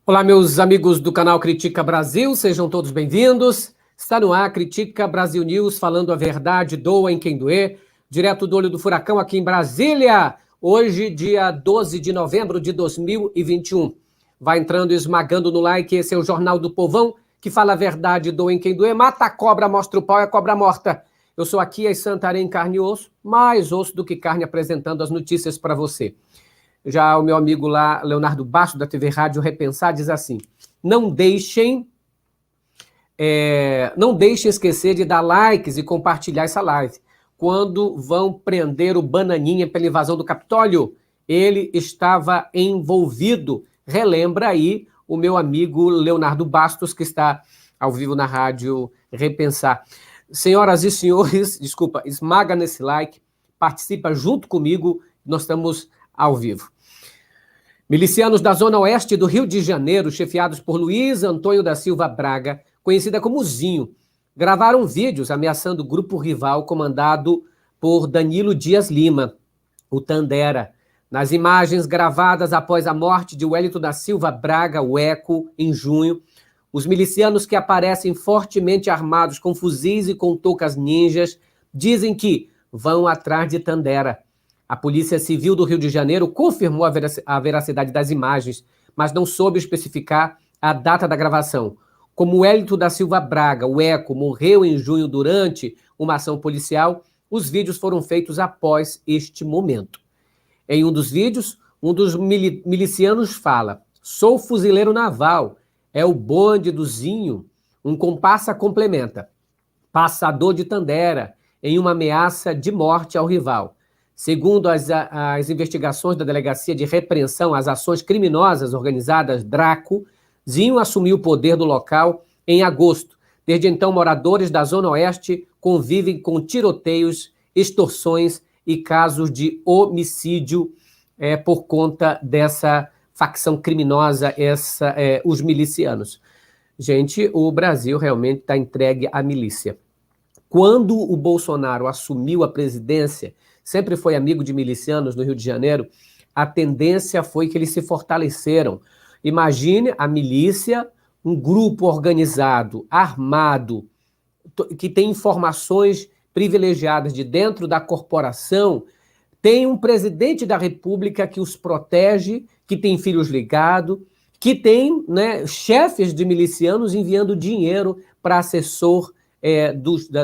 Olá, meus amigos do canal Critica Brasil, sejam todos bem-vindos. Está no ar Critica Brasil News, falando a verdade, doa em quem doer, direto do olho do furacão aqui em Brasília, hoje, dia 12 de novembro de 2021. Vai entrando e esmagando no like, esse é o Jornal do Povão, que fala a verdade, doa em quem doer, mata a cobra, mostra o pau, é a cobra morta. Eu sou aqui a Santarém Carne e Osso, mais osso do que carne, apresentando as notícias para você. Já o meu amigo lá, Leonardo Bastos, da TV Rádio Repensar, diz assim: não deixem esquecer de dar likes e compartilhar essa live. Quando vão prender o Bananinha pela invasão do Capitólio, ele estava envolvido. Relembra aí o meu amigo Leonardo Bastos, que está ao vivo na Rádio Repensar. Senhoras e senhores, desculpa, esmaga nesse like, participa junto comigo, nós estamos ao vivo. Milicianos da Zona Oeste do Rio de Janeiro, chefiados por Luiz Antônio da Silva Braga, conhecida como Zinho, gravaram vídeos ameaçando o grupo rival comandado por Danilo Dias Lima, o Tandera. Nas imagens gravadas após a morte de Wellington da Silva Braga, o Eco, em junho, os milicianos que aparecem fortemente armados com fuzis e com toucas ninjas dizem que vão atrás de Tandera. A Polícia Civil do Rio de Janeiro confirmou a veracidade das imagens, mas não soube especificar a data da gravação. Como Wellington da Silva Braga, o Eco, morreu em junho durante uma ação policial, os vídeos foram feitos após este momento. Em um dos vídeos, um dos milicianos fala: "Sou fuzileiro naval, é o bonde do Zinho." Um comparsa complementa: "Passador de Tandera, em uma ameaça de morte ao rival." Segundo as investigações da Delegacia de Repreensão às Ações Criminosas Organizadas, DRACO, Zinho assumiu o poder do local em agosto. Desde então, moradores da Zona Oeste convivem com tiroteios, extorsões e casos de homicídio por conta dessa facção criminosa, os milicianos. Gente, o Brasil realmente está entregue à milícia. Quando o Bolsonaro assumiu a presidência, sempre foi amigo de milicianos no Rio de Janeiro, a tendência foi que eles se fortaleceram. Imagine a milícia, um grupo organizado, armado, que tem informações privilegiadas de dentro da corporação, tem um presidente da República que os protege, que tem filhos ligados, que tem, né, chefes de milicianos enviando dinheiro para assessor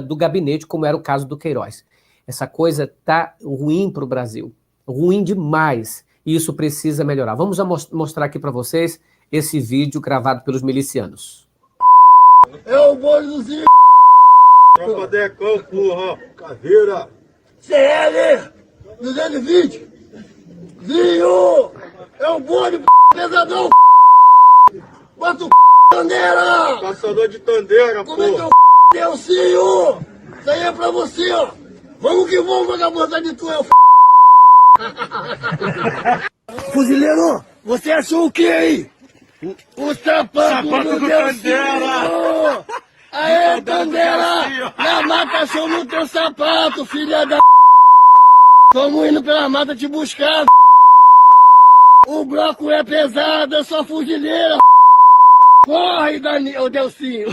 do gabinete, como era o caso do Queiroz. Essa coisa está ruim para o Brasil, ruim demais, e isso precisa melhorar. Vamos mostrar aqui para vocês esse vídeo gravado pelos milicianos. É o bonde do Zinho. Tropa Decão, porra. Caveira. CL 220. Zinho. É o bonde, pesadão. Bota o Tandera. Caçador de Tandera, Como é que porra. é o Zinho? Isso aí é pra você, ó. Vamos que vamos, vagabunda de tu, é o Fuzileiro, você achou o que aí? O sapato do Tandera. Aê, Tandera! Na mata achou no teu sapato, filha da Vamos indo pela mata te buscar. O bloco é pesado, é só fuzileira. Corre, Daniel, Delcinho.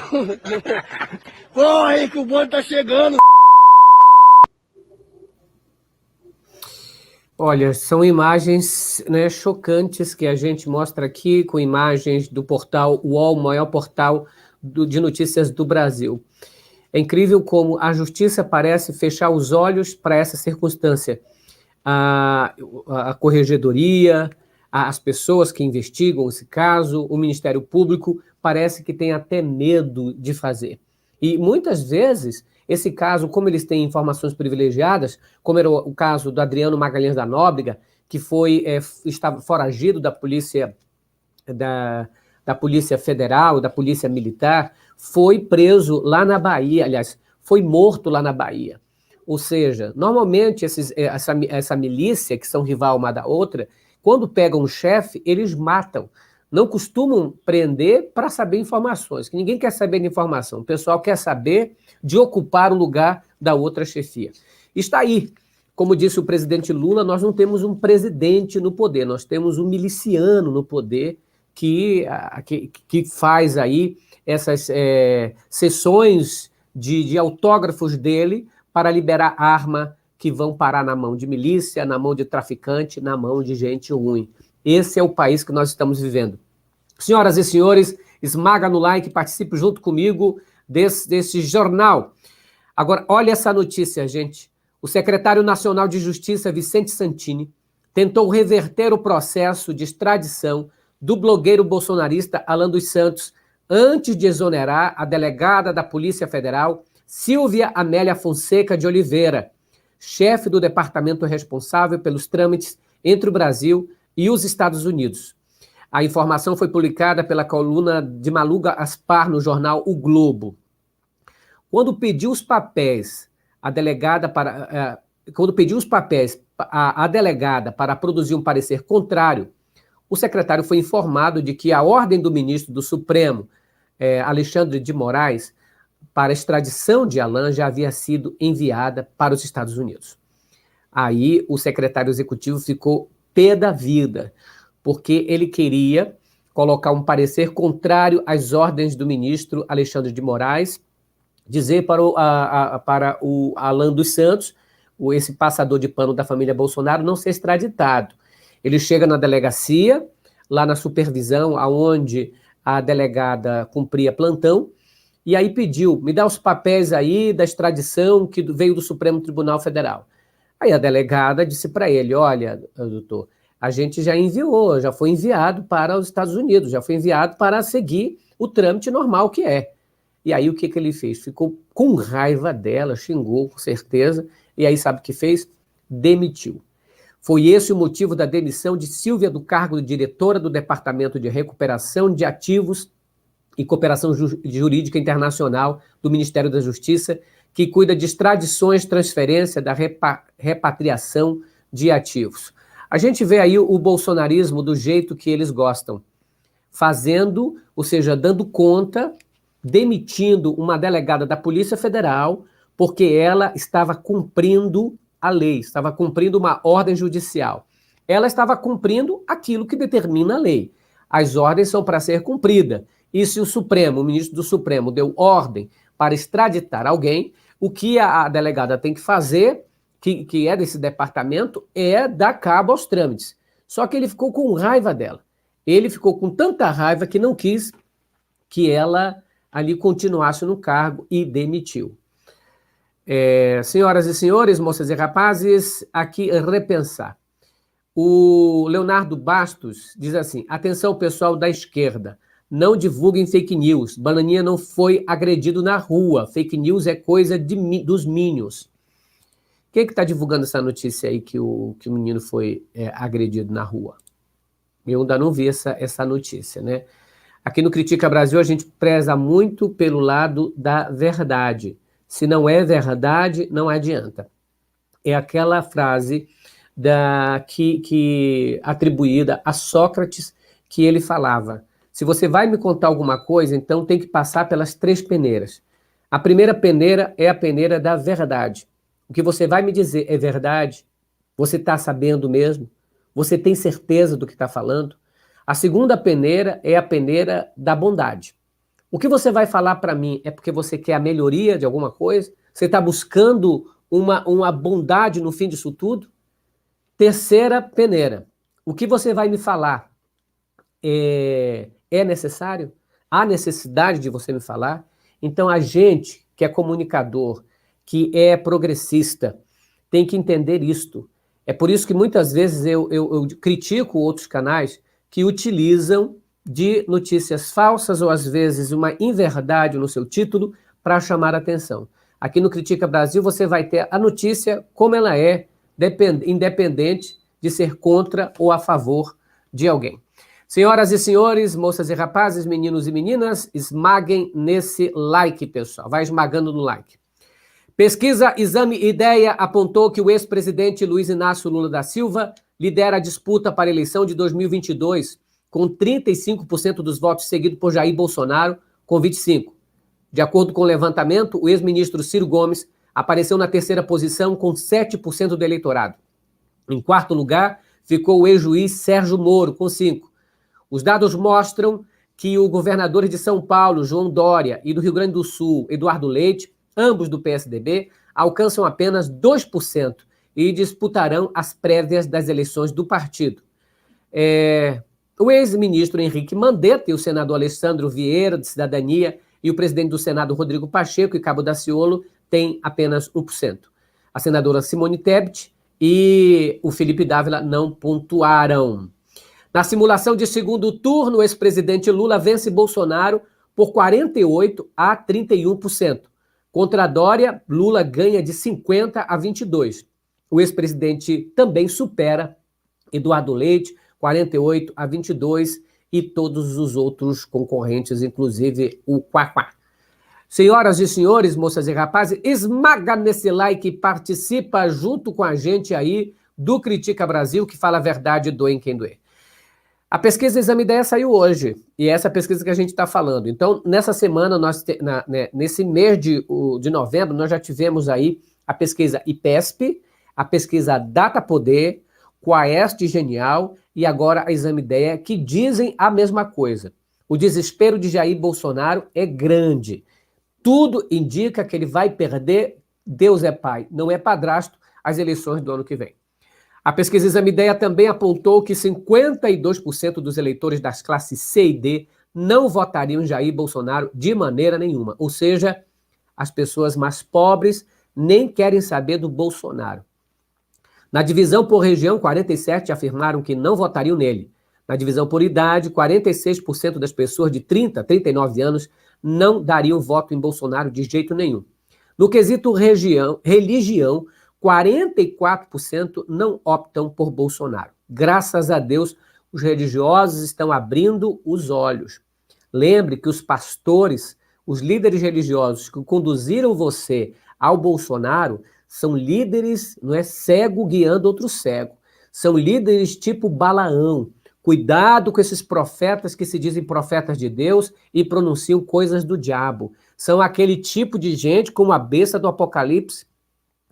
Corre que o bonde tá chegando. Olha, são imagens, né, chocantes que a gente mostra aqui, com imagens do portal UOL, o maior portal de notícias do Brasil. É incrível como a justiça parece fechar os olhos para essa circunstância. A corregedoria, as pessoas que investigam esse caso, o Ministério Público, parece que tem até medo de fazer. E muitas vezes, esse caso, como eles têm informações privilegiadas, como era o caso do Adriano Magalhães da Nóbrega, que estava foragido da Polícia Federal, da Polícia Militar, foi preso lá na Bahia, aliás, foi morto lá na Bahia. Ou seja, normalmente essa milícia, que são rival uma da outra, quando pegam um chefe, eles matam. Não costumam prender para saber informações, que ninguém quer saber de informação. O pessoal quer saber de ocupar o lugar da outra chefia. Está aí. Como disse o presidente Lula, nós não temos um presidente no poder, nós temos um miliciano no poder que faz aí essas sessões de autógrafos dele para liberar arma que vão parar na mão de milícia, na mão de traficante, na mão de gente ruim. Esse é o país que nós estamos vivendo. Senhoras e senhores, esmaga no like, participe junto comigo desse jornal. Agora, olha essa notícia, gente. O secretário nacional de Justiça, Vicente Santini, tentou reverter o processo de extradição do blogueiro bolsonarista Alan dos Santos antes de exonerar a delegada da Polícia Federal, Silvia Amélia Fonseca de Oliveira, chefe do departamento responsável pelos trâmites entre o Brasil e os Estados Unidos. A informação foi publicada pela coluna de Malu Gaspar no jornal O Globo. Quando pediu os papéis à delegada para produzir um parecer contrário, o secretário foi informado de que a ordem do ministro do Supremo, Alexandre de Moraes, para a extradição de Alan já havia sido enviada para os Estados Unidos. Aí o secretário executivo ficou pé da vida, porque ele queria colocar um parecer contrário às ordens do ministro Alexandre de Moraes, dizer para o Alan dos Santos, esse passador de pano da família Bolsonaro, não ser extraditado. Ele chega na delegacia, lá na supervisão, aonde a delegada cumpria plantão, e aí pediu, me dá os papéis aí da extradição que veio do Supremo Tribunal Federal. Aí a delegada disse para ele, olha, doutor, a gente já enviou, já foi enviado para os Estados Unidos, já foi enviado para seguir o trâmite normal que é. E aí o que ele fez? Ficou com raiva dela, xingou com certeza, e aí sabe o que fez? Demitiu. Foi esse o motivo da demissão de Silvia do cargo de diretora do Departamento de Recuperação de Ativos e Cooperação Jurídica Internacional do Ministério da Justiça, que cuida de extradições, transferência, da repatriação de ativos. A gente vê aí o bolsonarismo do jeito que eles gostam, fazendo, ou seja, dando conta, demitindo uma delegada da Polícia Federal, porque ela estava cumprindo a lei, estava cumprindo uma ordem judicial. Ela estava cumprindo aquilo que determina a lei. As ordens são para ser cumpridas. E se o ministro do Supremo deu ordem para extraditar alguém, o que a delegada tem que fazer, que é desse departamento, é dar cabo aos trâmites. Só que ele ficou com raiva dela. Ele ficou com tanta raiva que não quis que ela ali continuasse no cargo e demitiu. Senhoras e senhores, moças e rapazes, aqui repensar. O Leonardo Bastos diz assim, atenção pessoal da esquerda, não divulguem fake news, Bananinha não foi agredido na rua, fake news é coisa dos minions. Quem é que está divulgando essa notícia aí que o menino foi agredido na rua? Eu ainda não vi essa notícia, né? Aqui no Critica Brasil a gente preza muito pelo lado da verdade. Se não é verdade, não adianta. É aquela frase atribuída a Sócrates, que ele falava, se você vai me contar alguma coisa, então tem que passar pelas 3 peneiras. A primeira peneira é a peneira da verdade. O que você vai me dizer é verdade? Você está sabendo mesmo? Você tem certeza do que está falando? A segunda peneira é a peneira da bondade. O que você vai falar para mim é porque você quer a melhoria de alguma coisa? Você está buscando uma bondade no fim disso tudo? Terceira peneira. O que você vai me falar é necessário? Há necessidade de você me falar? Então, a gente que é comunicador, que é progressista, tem que entender isto. É por isso que muitas vezes eu critico outros canais que utilizam de notícias falsas ou, às vezes, uma inverdade no seu título para chamar a atenção. Aqui no Critica Brasil você vai ter a notícia como ela é, independente de ser contra ou a favor de alguém. Senhoras e senhores, moças e rapazes, meninos e meninas, esmaguem nesse like, pessoal. Vai esmagando no like. Pesquisa Exame Ideia apontou que o ex-presidente Luiz Inácio Lula da Silva lidera a disputa para a eleição de 2022, com 35% dos votos, seguido por Jair Bolsonaro, com 25%. De acordo com o levantamento, o ex-ministro Ciro Gomes apareceu na terceira posição, com 7% do eleitorado. Em quarto lugar, ficou o ex-juiz Sérgio Moro, com 5%. Os dados mostram que o governador de São Paulo, João Dória, e do Rio Grande do Sul, Eduardo Leite, ambos do PSDB, alcançam apenas 2% e disputarão as prévias das eleições do partido. O ex-ministro Henrique Mandetta e o senador Alessandro Vieira, de Cidadania, e o presidente do Senado, Rodrigo Pacheco, e Cabo Daciolo, têm apenas 1%. A senadora Simone Tebet e o Felipe Dávila não pontuaram. Na simulação de segundo turno, o ex-presidente Lula vence Bolsonaro por 48% a 31%. Contra Dória, Lula ganha de 50% a 22%. O ex-presidente também supera Eduardo Leite, 48% a 22%, e todos os outros concorrentes, inclusive o Quaquá. Senhoras e senhores, moças e rapazes, esmaga nesse like e participa junto com a gente aí do Critica Brasil, que fala a verdade, doem quem doer. A pesquisa Exame Ideia saiu hoje, e é essa pesquisa que a gente está falando. Então, nessa semana, nesse mês de novembro, nós já tivemos aí a pesquisa IPESP, a pesquisa Data Poder, Quaest Genial e agora a Exame Ideia, que dizem a mesma coisa. O desespero de Jair Bolsonaro é grande. Tudo indica que ele vai perder, Deus é pai, não é padrasto, as eleições do ano que vem. A pesquisa Exame Ideia também apontou que 52% dos eleitores das classes C e D não votariam em Jair Bolsonaro de maneira nenhuma. Ou seja, as pessoas mais pobres nem querem saber do Bolsonaro. Na divisão por região, 47% afirmaram que não votariam nele. Na divisão por idade, 46% das pessoas de 30 a 39 anos não dariam voto em Bolsonaro de jeito nenhum. No quesito religião, 44% não optam por Bolsonaro. Graças a Deus, os religiosos estão abrindo os olhos. Lembre que os pastores, os líderes religiosos que conduziram você ao Bolsonaro, são líderes, não é cego guiando outro cego. São líderes tipo Balaão. Cuidado com esses profetas que se dizem profetas de Deus e pronunciam coisas do diabo. São aquele tipo de gente como a besta do Apocalipse,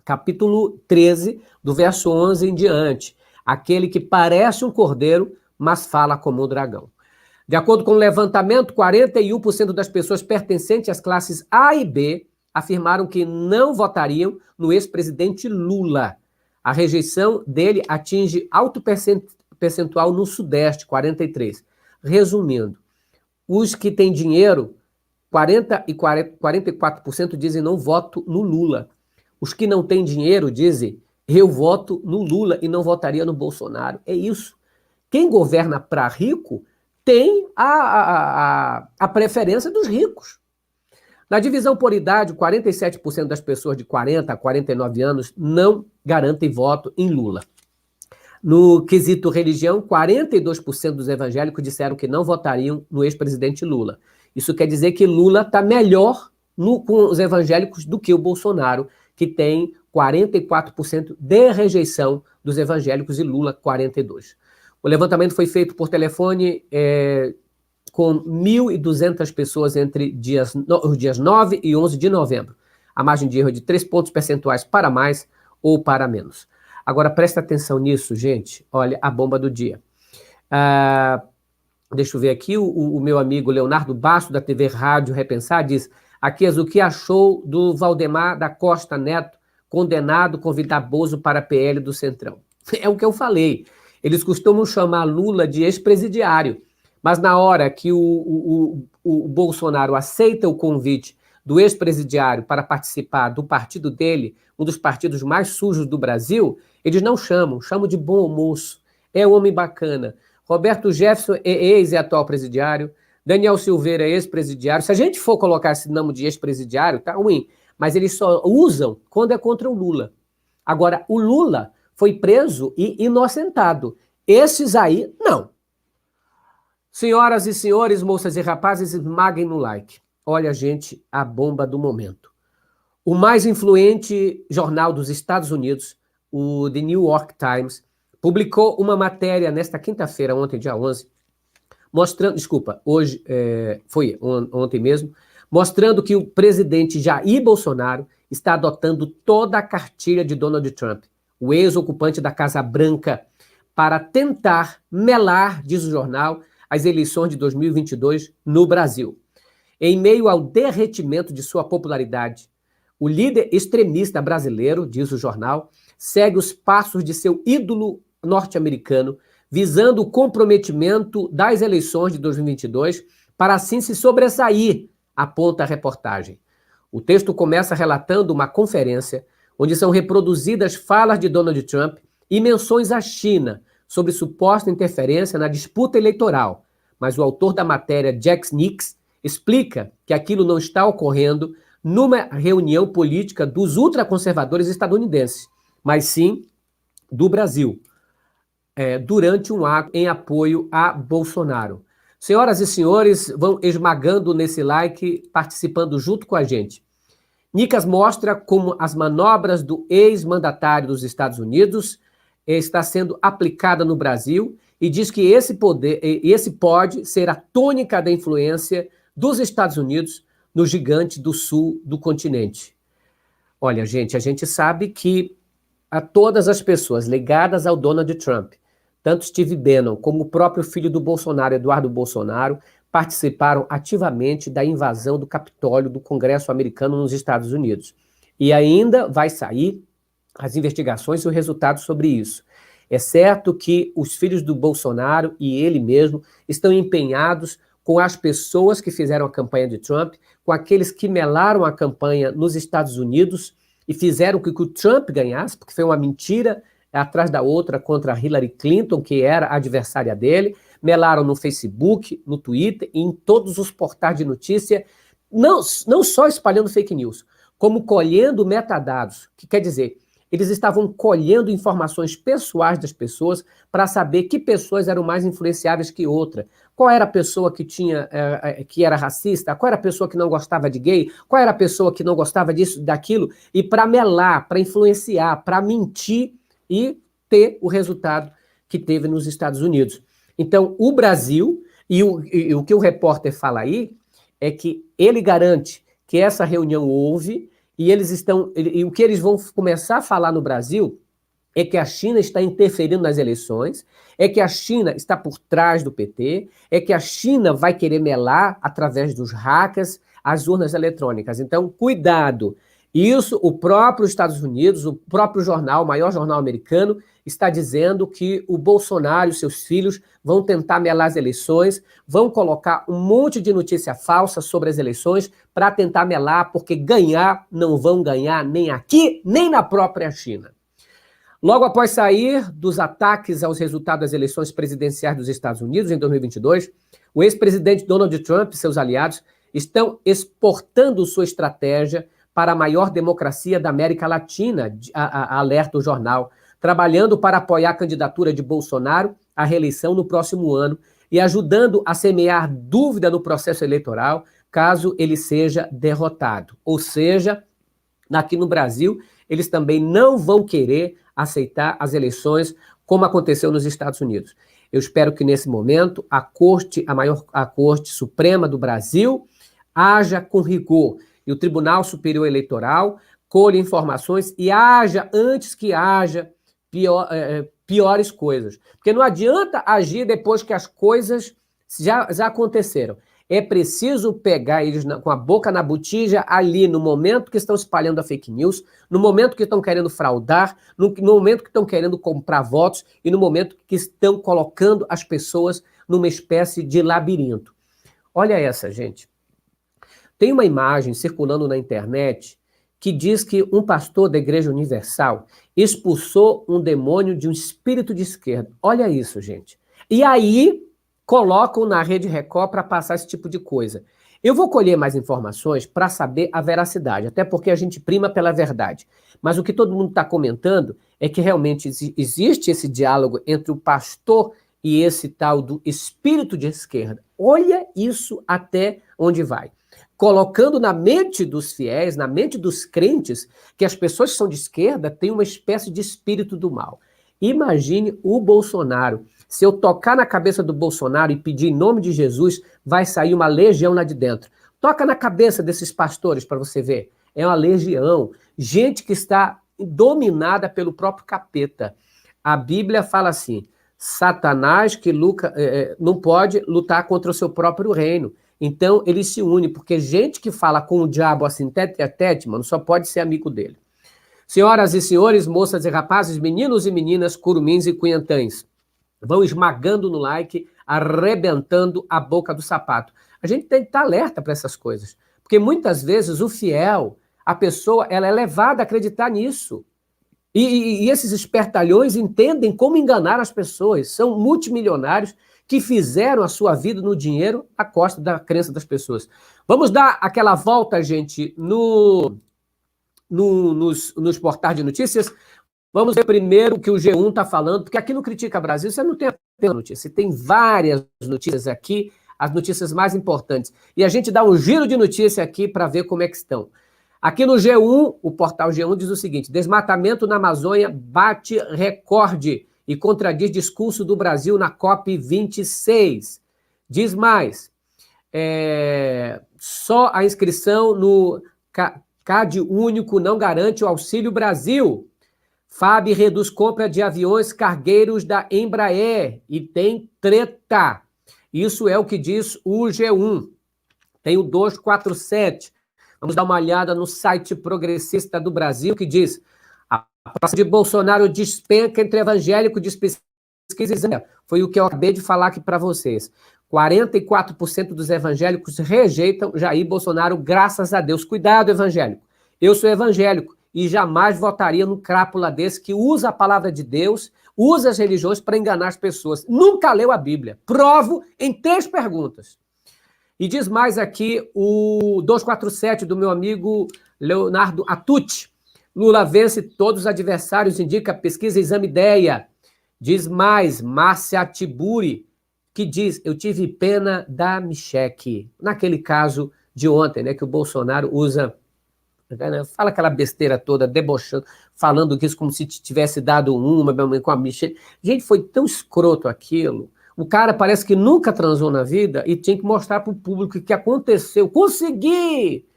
capítulo 13, do verso 11 em diante. Aquele que parece um cordeiro, mas fala como um dragão. De acordo com o levantamento, 41% das pessoas pertencentes às classes A e B afirmaram que não votariam no ex-presidente Lula. A rejeição dele atinge alto percentual no Sudeste, 43%. Resumindo, os que têm dinheiro, 44% dizem não voto no Lula. Os que não têm dinheiro dizem eu voto no Lula e não votaria no Bolsonaro. É isso. Quem governa para rico tem a preferência dos ricos. Na divisão por idade, 47% das pessoas de 40 a 49 anos não garantem voto em Lula. No quesito religião, 42% dos evangélicos disseram que não votariam no ex-presidente Lula. Isso quer dizer que Lula está melhor com os evangélicos do que o Bolsonaro, que tem 44% de rejeição dos evangélicos e Lula 42%. O levantamento foi feito por telefone com 1.200 pessoas entre os dias 9 e 11 de novembro. A margem de erro é de 3 pontos percentuais para mais ou para menos. Agora, presta atenção nisso, gente. Olha, a bomba do dia. Deixa eu ver aqui, o meu amigo Leonardo Basso, da TV Rádio Repensar, diz: Aquias, o que achou do Valdemar da Costa Neto, condenado com Vitar Bozo para a PL do Centrão? É o que eu falei. Eles costumam chamar Lula de ex-presidiário, mas na hora que o Bolsonaro aceita o convite do ex-presidiário para participar do partido dele, um dos partidos mais sujos do Brasil, eles não chamam de bom moço, é um homem bacana. Roberto Jefferson é ex e atual presidiário, Daniel Silveira é ex-presidiário. Se a gente for colocar esse nome de ex-presidiário, tá ruim, mas eles só usam quando é contra o Lula. Agora, o Lula foi preso e inocentado. Esses aí, não. Senhoras e senhores, moças e rapazes, esmaguem no like. Olha, gente, a bomba do momento. O mais influente jornal dos Estados Unidos, o The New York Times, publicou uma matéria nesta quinta-feira, ontem, dia 11, mostrando, ontem mesmo, mostrando que o presidente Jair Bolsonaro está adotando toda a cartilha de Donald Trump, o ex-ocupante da Casa Branca, para tentar melar, diz o jornal, as eleições de 2022 no Brasil. Em meio ao derretimento de sua popularidade, o líder extremista brasileiro, diz o jornal, segue os passos de seu ídolo norte-americano, visando o comprometimento das eleições de 2022 para assim se sobressair, aponta a reportagem. O texto começa relatando uma conferência onde são reproduzidas falas de Donald Trump e menções à China sobre suposta interferência na disputa eleitoral, mas o autor da matéria, Jack Nix, explica que aquilo não está ocorrendo numa reunião política dos ultraconservadores estadunidenses, mas sim do Brasil, durante um ato em apoio a Bolsonaro. Senhoras e senhores, vão esmagando nesse like, participando junto com a gente. Nicas mostra como as manobras do ex-mandatário dos Estados Unidos está sendo aplicada no Brasil e diz que esse pode ser a tônica da influência dos Estados Unidos no gigante do sul do continente. Olha, gente, a gente sabe que a todas as pessoas ligadas ao Donald Trump, tanto Steve Bannon como o próprio filho do Bolsonaro, Eduardo Bolsonaro, participaram ativamente da invasão do Capitólio do Congresso americano nos Estados Unidos. E ainda vai sair as investigações e o resultado sobre isso. É certo que os filhos do Bolsonaro e ele mesmo estão empenhados com as pessoas que fizeram a campanha de Trump, com aqueles que melaram a campanha nos Estados Unidos e fizeram com que o Trump ganhasse, porque foi uma mentira atrás da outra contra Hillary Clinton, que era a adversária dele, melaram no Facebook, no Twitter e em todos os portais de notícia, não só espalhando fake news, como colhendo metadados, que quer dizer, eles estavam colhendo informações pessoais das pessoas para saber que pessoas eram mais influenciáveis que outra. Qual era a pessoa que era racista? Qual era a pessoa que não gostava de gay? Qual era a pessoa que não gostava disso, daquilo? E para melar, para influenciar, para mentir e ter o resultado que teve nos Estados Unidos. Então, o Brasil, e o que o repórter fala aí, é que ele garante que essa reunião houve, e o que eles vão começar a falar no Brasil é que a China está interferindo nas eleições, é que a China está por trás do PT, é que a China vai querer melar, através dos hackers, as urnas eletrônicas. Então, cuidado. Isso, o próprio Estados Unidos, o próprio jornal, o maior jornal americano, está dizendo que o Bolsonaro e seus filhos vão tentar melar as eleições, vão colocar um monte de notícia falsa sobre as eleições para tentar melar, porque ganhar não vão ganhar nem aqui, nem na própria China. Logo após sair dos ataques aos resultados das eleições presidenciais dos Estados Unidos em 2022, o ex-presidente Donald Trump e seus aliados estão exportando sua estratégia para a maior democracia da América Latina, alerta o jornal, trabalhando para apoiar a candidatura de Bolsonaro à reeleição no próximo ano e ajudando a semear dúvida no processo eleitoral, caso ele seja derrotado. Ou seja, aqui no Brasil, eles também não vão querer aceitar as eleições como aconteceu nos Estados Unidos. Eu espero que nesse momento a Corte Suprema do Brasil haja com rigor e o Tribunal Superior Eleitoral colha informações e haja antes que haja piores coisas. Porque não adianta agir depois que as coisas já aconteceram. É preciso pegar eles com a boca na botija ali no momento que estão espalhando a fake news, no momento que estão querendo fraudar, no momento que estão querendo comprar votos e no momento que estão colocando as pessoas numa espécie de labirinto. Olha essa, gente. Tem uma imagem circulando na internet que diz que um pastor da Igreja Universal expulsou um demônio de um espírito de esquerda. Olha isso, gente. E aí colocam na Rede Record para passar esse tipo de coisa. Eu vou colher mais informações para saber a veracidade, até porque a gente prima pela verdade. Mas o que todo mundo está comentando é que realmente existe esse diálogo entre o pastor e esse tal do espírito de esquerda. Olha isso até onde vai. Colocando na mente dos fiéis, na mente dos crentes, que as pessoas que são de esquerda têm uma espécie de espírito do mal. Imagine o Bolsonaro. Se eu tocar na cabeça do Bolsonaro e pedir em nome de Jesus, vai sair uma legião lá de dentro. Toca na cabeça desses pastores para você ver. É uma legião. Gente que está dominada pelo próprio capeta. A Bíblia fala assim, Satanás que não pode lutar contra o seu próprio reino. Então, ele se une, porque gente que fala com o diabo assim, tete a tete, mano, só pode ser amigo dele. Senhoras e senhores, moças e rapazes, meninos e meninas, curumins e cunhantães, vão esmagando no like, arrebentando a boca do sapato. A gente tem que estar alerta para essas coisas, porque muitas vezes o fiel, a pessoa, ela é levada a acreditar nisso. E esses espertalhões entendem como enganar as pessoas. São multimilionários que fizeram a sua vida no dinheiro à costa da crença das pessoas. Vamos dar aquela volta, gente, nos portais de notícias. Vamos ver primeiro o que o G1 está falando, porque aqui no Critica Brasil você não tem apenas notícia, tem várias notícias aqui, as notícias mais importantes. E a gente dá um giro de notícia aqui para ver como é que estão. Aqui no G1, o portal G1 diz o seguinte: desmatamento na Amazônia bate recorde e contradiz discurso do Brasil na COP26. Diz mais, só a inscrição no CAD único não garante o Auxílio Brasil. FAB reduz compra de aviões cargueiros da Embraer e tem treta. Isso é o que diz o G1. Tem o 247. Vamos dar uma olhada no site progressista do Brasil, que diz: a praça de Bolsonaro despenca entre evangélico, diz pesquisa. Foi o que eu acabei de falar aqui para vocês. 44% dos evangélicos rejeitam Jair Bolsonaro, graças a Deus. Cuidado, evangélico. Eu sou evangélico e jamais votaria num crápula desse que usa a palavra de Deus, usa as religiões para enganar as pessoas. Nunca leu a Bíblia. Provo em 3 perguntas. E diz mais aqui o 247 do meu amigo Leonardo Atucci. Lula vence todos os adversários, indica pesquisa Exame Ideia. Diz mais, Márcia Tiburi, que diz: eu tive pena da Micheque. Naquele caso de ontem, né, que o Bolsonaro usa, fala aquela besteira toda, debochando, falando que isso como se tivesse dado uma com a Micheque. Gente, foi tão escroto aquilo. O cara parece que nunca transou na vida e tinha que mostrar para o público o que aconteceu. Consegui!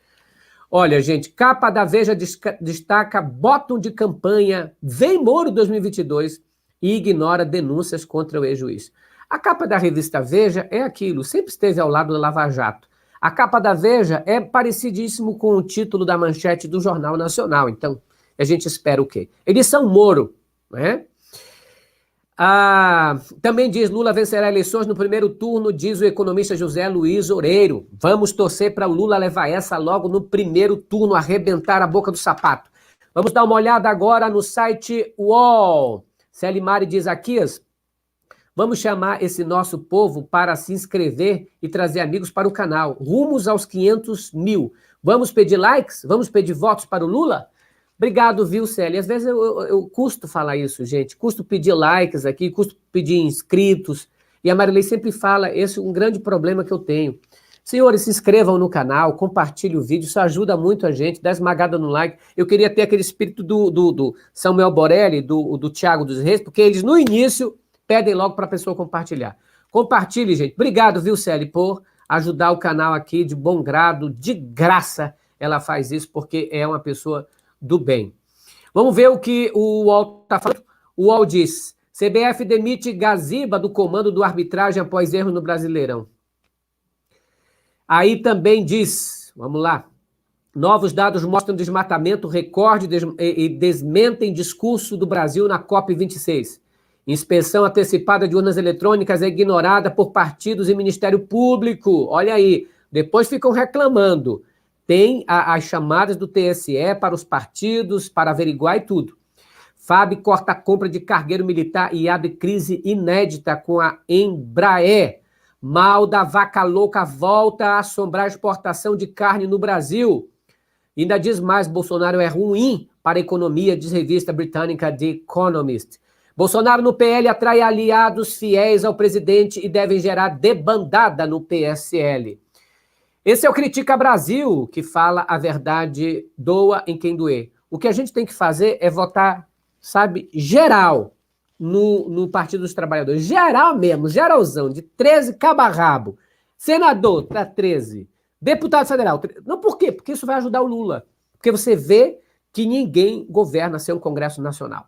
Olha, gente, capa da Veja destaca bottom de campanha, vem Moro 2022 e ignora denúncias contra o ex-juiz. A capa da revista Veja é aquilo, sempre esteve ao lado do Lava Jato. A capa da Veja é parecidíssimo com o título da manchete do Jornal Nacional. Então, a gente espera o quê? Edição Moro, né? Também diz: Lula vencerá eleições no primeiro turno, diz o economista José Luiz Oreiro. Vamos torcer para o Lula levar essa logo no primeiro turno, arrebentar a boca do sapato. Vamos dar uma olhada agora no site UOL. Celimari diz aqui: vamos chamar esse nosso povo para se inscrever e trazer amigos para o canal. Rumos aos 500 mil. Vamos pedir likes? Vamos pedir votos para o Lula? Obrigado, viu, Célia? Às vezes eu custo falar isso, gente. Custo pedir likes aqui, custo pedir inscritos. E a Marilei sempre fala, esse é um grande problema que eu tenho. Senhores, se inscrevam no canal, compartilhem o vídeo, isso ajuda muito a gente, dá esmagada no like. Eu queria ter aquele espírito do Samuel Borelli, do Thiago dos Reis, porque eles, no início, pedem logo para a pessoa compartilhar. Compartilhe, gente. Obrigado, viu, Célia, por ajudar o canal aqui de bom grado, de graça. Ela faz isso porque é uma pessoa do bem. Vamos ver o que o UOL está falando. O UOL diz: CBF demite Gaziba do comando do arbitragem após erro no Brasileirão. Aí também diz, vamos lá, novos dados mostram desmatamento recorde e desmentem discurso do Brasil na COP26. Inspeção antecipada de urnas eletrônicas é ignorada por partidos e Ministério Público. Olha aí, depois ficam reclamando. Tem as chamadas do TSE para os partidos, para averiguar e tudo. FAB corta a compra de cargueiro militar e abre crise inédita com a Embraer. Mal da vaca louca volta a assombrar a exportação de carne no Brasil. Ainda diz mais, Bolsonaro é ruim para a economia, diz revista britânica The Economist. Bolsonaro no PL atrai aliados fiéis ao presidente e devem gerar debandada no PSL. Esse é o Critica Brasil, que fala a verdade, doa em quem doer. O que a gente tem que fazer é votar, sabe, geral, no Partido dos Trabalhadores. Geral mesmo, geralzão, de 13 cabo a rabo. Senador, tá 13. Deputado federal. Não, por quê? Porque isso vai ajudar o Lula. Porque você vê que ninguém governa sem um Congresso Nacional.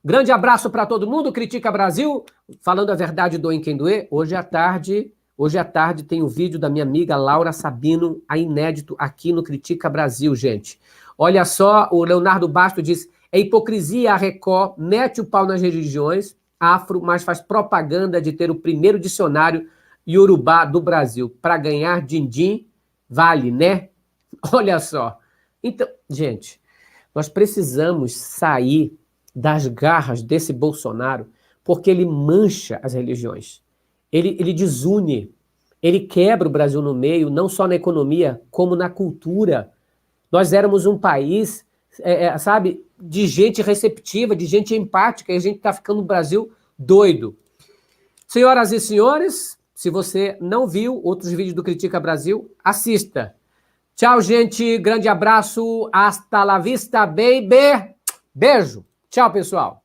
Grande abraço para todo mundo, Critica Brasil. Falando a verdade, doem quem doer. Hoje à tarde tem um vídeo da minha amiga Laura Sabino, a inédito, aqui no Critica Brasil, gente. Olha só, o Leonardo Basto diz, é hipocrisia a Record, mete o pau nas religiões afro, mas faz propaganda de ter o primeiro dicionário iorubá do Brasil. Para ganhar din-din, vale, né? Olha só. Então, gente, nós precisamos sair das garras desse Bolsonaro, porque ele mancha as religiões. Ele desune, ele quebra o Brasil no meio, não só na economia, como na cultura. Nós éramos um país, sabe, de gente receptiva, de gente empática, e a gente está ficando no Brasil doido. Senhoras e senhores, se você não viu outros vídeos do Critica Brasil, assista. Tchau, gente. Grande abraço. Hasta la vista, baby. Beijo. Tchau, pessoal.